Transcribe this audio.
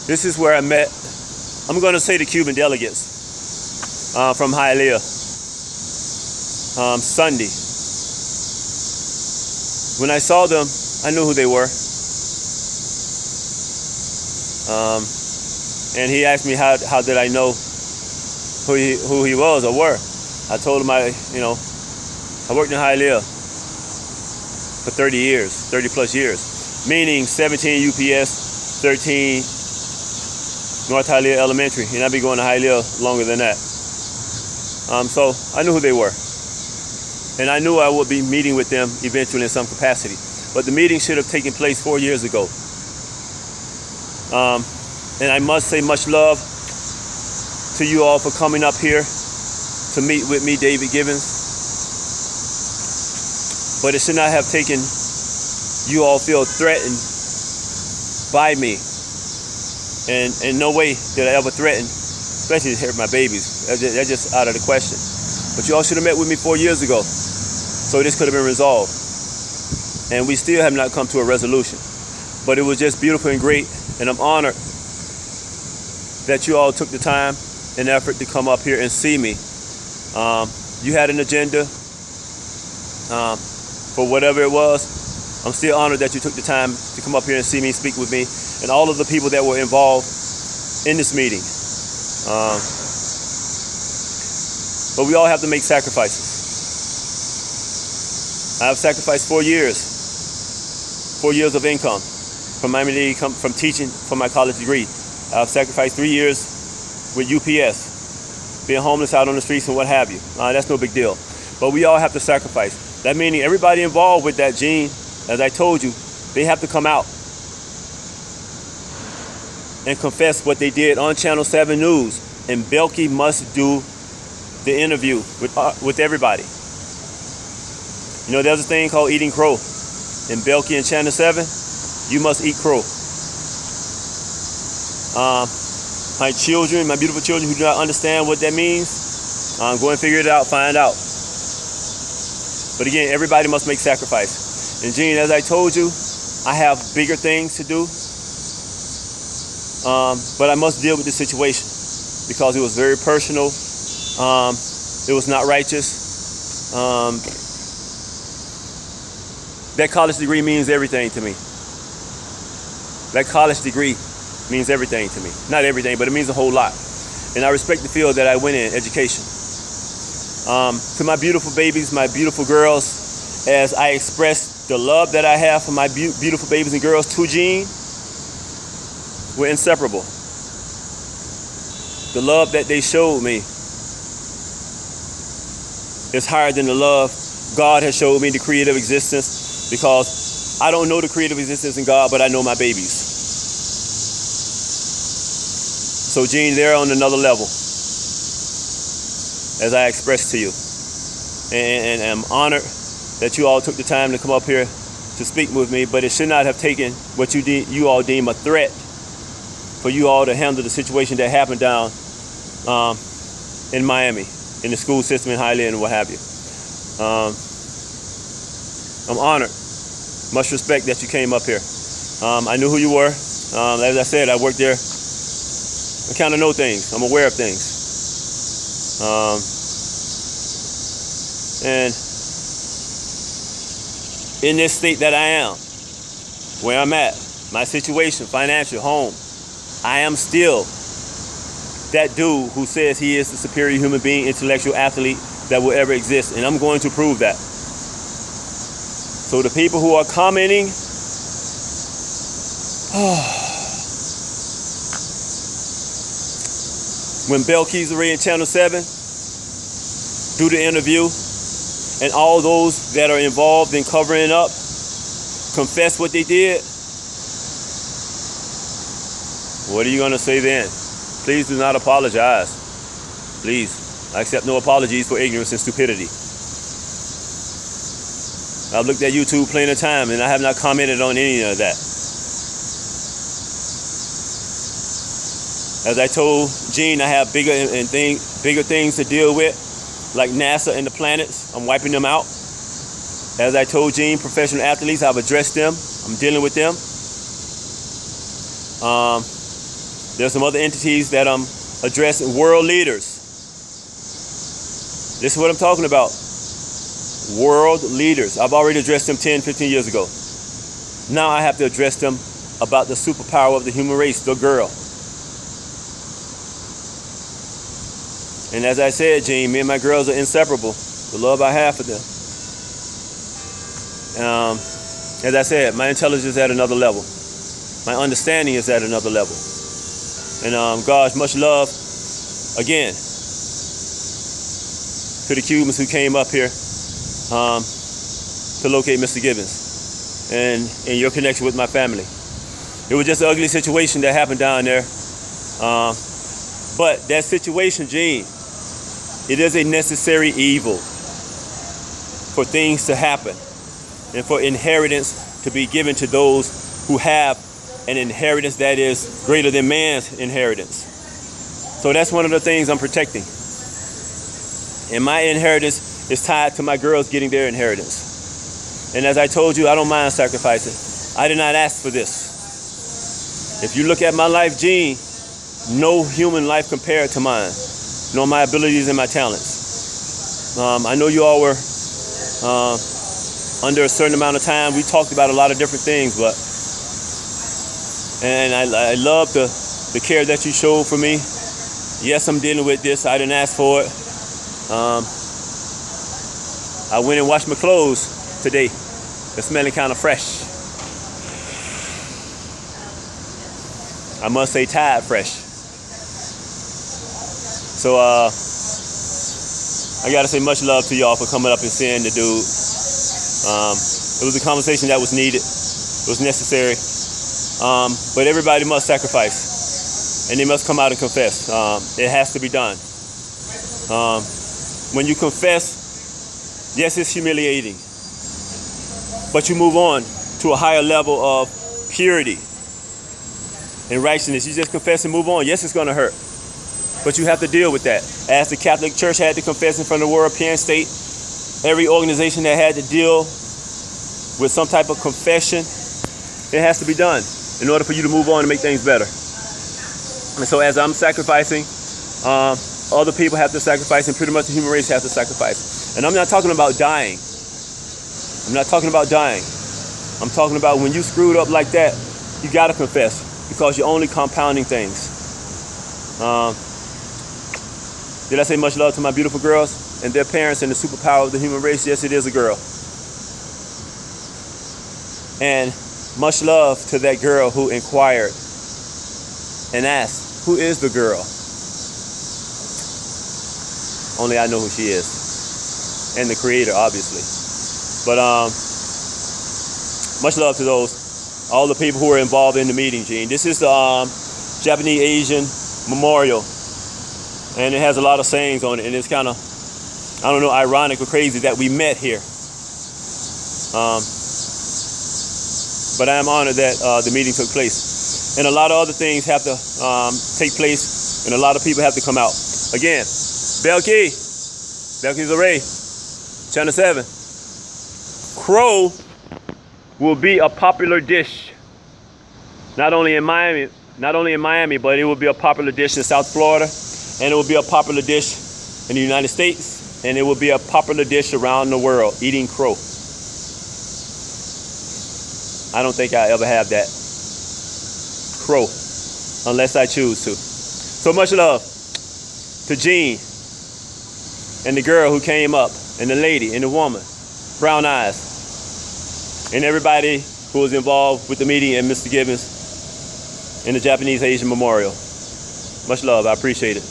This is where I met, I'm going to say the Cuban delegates from Hialeah Sunday. When I saw them, I knew who they were. And he asked me how did I know who he was or were. I told him I worked in Hialeah for 30 plus years, meaning 17 UPS, 13 North Hialeah Elementary, and I'd be going to Hialeah longer than that. So I knew who they were, and I knew I would be meeting with them eventually in some capacity. But the meeting should have taken place 4 years ago. And I must say much love to you all for coming up here to meet with me, David Givins. But it should not have taken you all feel threatened by me. And in no way did I ever threaten, especially to hurt my babies. That's just out of the question. But you all should have met with me 4 years ago, so this could have been resolved. And we still have not come to a resolution. But it was just beautiful and great, and I'm honored that you all took the time and effort to come up here and see me. You had an agenda for whatever it was. I'm still honored that you took the time to come up here and see me, speak with me, and all of the people that were involved in this meeting. But we all have to make sacrifices. I have sacrificed 4 years. 4 years of income from Miami-Dade, from teaching for my college degree. I've sacrificed 3 years with UPS, being homeless out on the streets and what have you. That's no big deal. But we all have to sacrifice. That meaning everybody involved with that gene, as I told you, they have to come out and confess what they did on Channel 7 News. And Belky must do the interview with everybody. You know, there's a thing called eating crow. In Belky and Channel 7, you must eat crow. My children, my beautiful children who do not understand what that means, go and figure it out, find out. But again, everybody must make sacrifice. And Gene, as I told you, I have bigger things to do. But I must deal with this situation because it was very personal. It was not righteous. That college degree means everything to me. That college degree means everything to me. Not everything, but it means a whole lot. And I respect the field that I went in, education. To my beautiful babies, my beautiful girls, as I express the love that I have for my beautiful babies and girls to Gene, we're inseparable. The love that they showed me is higher than the love God has showed me, the creative existence, because I don't know the creative existence in God, but I know my babies. So Gene, they're on another level, as I expressed to you. And I'm honored that you all took the time to come up here to speak with me, but it should not have taken what you all deem a threat for you all to handle the situation that happened down in Miami, in the school system in Hialeah and what have you. I'm honored. Much respect that you came up here. I knew who you were. As I said, I worked there. I kind of know things. I'm aware of things. And in this state that I am, where I'm at, my situation, financial, home, I am still that dude who says he is the superior human being, intellectual athlete that will ever exist. And I'm going to prove that. So the people who are commenting, when Belky's already in Channel 7, do the interview, and all those that are involved in covering up, confess what they did, what are you going to say then? Please do not apologize. Please. I accept no apologies for ignorance and stupidity. I've looked at YouTube plenty of time and I have not commented on any of that. As I told Gene, I have bigger things to deal with, like NASA and the planets. I'm wiping them out. As I told Gene, professional athletes, I've addressed them. I'm dealing with them. There's some other entities that I'm addressing, world leaders. This is what I'm talking about. World leaders. I've already addressed them 10, 15 years ago. Now I have to address them about the superpower of the human race, the girl. And as I said, Gene, me and my girls are inseparable. The love I have for them. As I said, my intelligence is at another level. My understanding is at another level. And gosh, much love again to the Cubans who came up here to locate Mr. Givins and your connection with my family. It was just an ugly situation that happened down there. But that situation, Gene, it is a necessary evil for things to happen and for inheritance to be given to those who have an inheritance that is greater than man's inheritance. So that's one of the things I'm protecting. And my inheritance is tied to my girls getting their inheritance. And as I told you, I don't mind sacrificing. I did not ask for this. If you look at my life, Gene, no human life compared to mine, nor my abilities and my talents. I know you all were under a certain amount of time. We talked about a lot of different things, and I love the care that you showed for me. Yes, I'm dealing with this. I didn't ask for it. I went and washed my clothes today. They're smelling kind of fresh. I must say tired fresh. So I gotta say much love to y'all for coming up and seeing the dude. It was a conversation that was needed. It was necessary. But everybody must sacrifice, and they must come out and confess. It has to be done. When you confess, yes, it's humiliating, but you move on to a higher level of purity and righteousness. You just confess and move on. Yes, it's going to hurt, but you have to deal with that. As the Catholic Church had to confess in front of the European state, every organization that had to deal with some type of confession, it has to be done in order for you to move on and make things better. And so as I'm sacrificing, other people have to sacrifice, and pretty much the human race has to sacrifice. And I'm not talking about dying. I'm not talking about dying. I'm talking about when you screwed up like that, you got to confess, because you're only compounding things. Did I say much love to my beautiful girls and their parents and the superpower of the human race? Yes, it is a girl. And much love to that girl who inquired and asked, who is the girl? Only I know who she is. And the creator, obviously. But much love to those, all the people who were involved in the meeting, Gene. This is the Japanese Asian memorial. And it has a lot of sayings on it. And it's kind of, I don't know, ironic or crazy that we met here. But I am honored that the meeting took place. And a lot of other things have to take place, and a lot of people have to come out. Again, Belkey's Array, Channel 7. Crow will be a popular dish, not only in Miami, but it will be a popular dish in South Florida, and it will be a popular dish in the United States, and it will be a popular dish around the world, eating crow. I don't think I ever have that. Crow, unless I choose to. So much love to Gene and the girl who came up, and the lady and the woman, brown eyes, and everybody who was involved with the meeting and Mr. Givins in the Japanese Asian Memorial. Much love, I appreciate it.